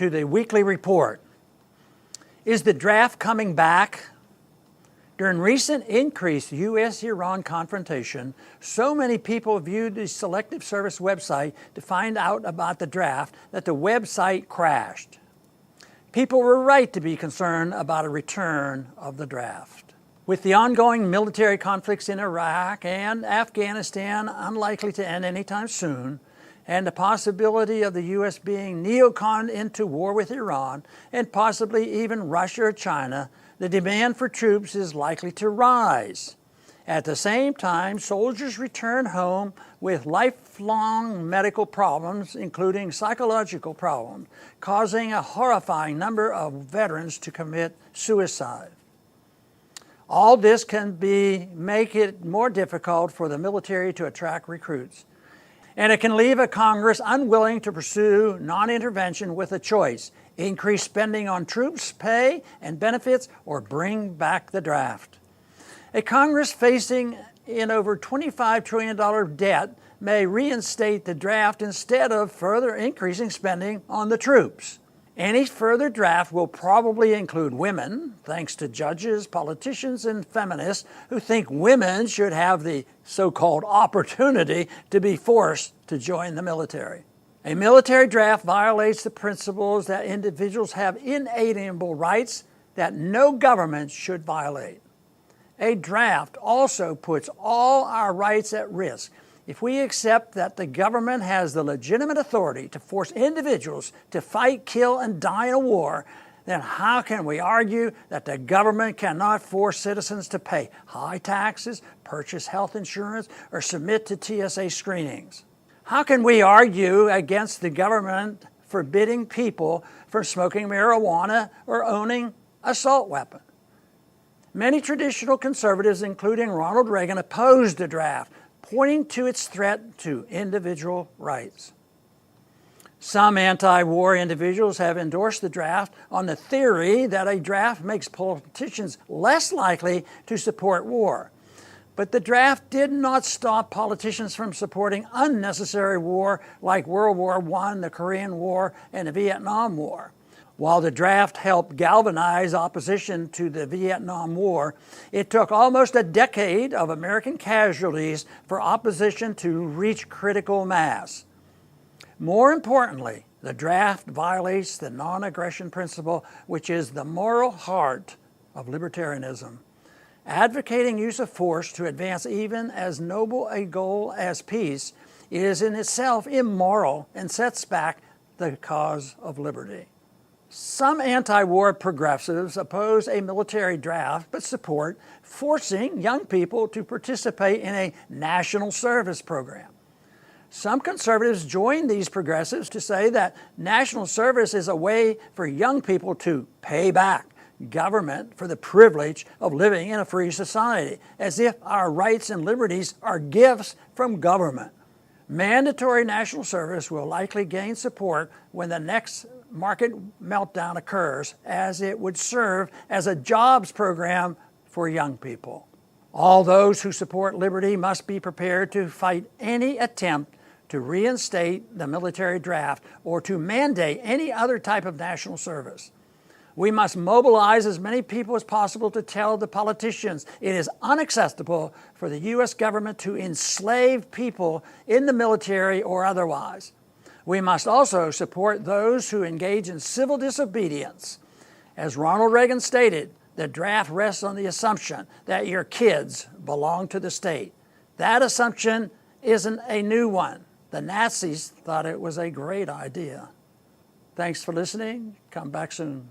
to the weekly report. Is the draft coming back? During recent increased U.S.-Iran confrontation, so many people viewed the Selective Service website to find out about the draft that the website crashed. People were right to be concerned about a return of the draft. With the ongoing military conflicts in Iraq and Afghanistan unlikely to end anytime soon, and the possibility of the U.S. being neoconned into war with Iran, and possibly even Russia or China, the demand for troops is likely to rise. At the same time, soldiers return home with lifelong medical problems, including psychological problems, causing a horrifying number of veterans to commit suicide. All this can make it more difficult for the military to attract recruits. And it can leave a Congress unwilling to pursue non-intervention with a choice: increase spending on troops, pay, and benefits, or bring back the draft. A Congress facing in over $25 trillion debt may reinstate the draft instead of further increasing spending on the troops. Any further draft will probably include women, thanks to judges, politicians, and feminists who think women should have the so-called opportunity to be forced to join the military. A military draft violates the principles that individuals have inalienable rights that no government should violate. A draft also puts all our rights at risk. If we accept that the government has the legitimate authority to force individuals to fight, kill, and die in a war, then how can we argue that the government cannot force citizens to pay high taxes, purchase health insurance, or submit to TSA screenings? How can we argue against the government forbidding people from smoking marijuana or owning an assault weapon? Many traditional conservatives, including Ronald Reagan, opposed the draft, pointing to its threat to individual rights. Some anti-war individuals have endorsed the draft on the theory that a draft makes politicians less likely to support war. But the draft did not stop politicians from supporting unnecessary war like World War I, the Korean War, and the Vietnam War. While the draft helped galvanize opposition to the Vietnam War, it took almost a decade of American casualties for opposition to reach critical mass. More importantly, the draft violates the non-aggression principle, which is the moral heart of libertarianism. Advocating use of force to advance even as noble a goal as peace is in itself immoral and sets back the cause of liberty. Some anti-war progressives oppose a military draft but support forcing young people to participate in a national service program. Some conservatives join these progressives to say that national service is a way for young people to pay back government for the privilege of living in a free society, as if our rights and liberties are gifts from government. Mandatory national service will likely gain support when the next market meltdown occurs, as it would serve as a jobs program for young people. All those who support liberty must be prepared to fight any attempt to reinstate the military draft or to mandate any other type of national service. We must mobilize as many people as possible to tell the politicians it is unacceptable for the U.S. government to enslave people in the military or otherwise. We must also support those who engage in civil disobedience. As Ronald Reagan stated, the draft rests on the assumption that your kids belong to the state. That assumption isn't a new one. The Nazis thought it was a great idea. Thanks for listening. Come back soon.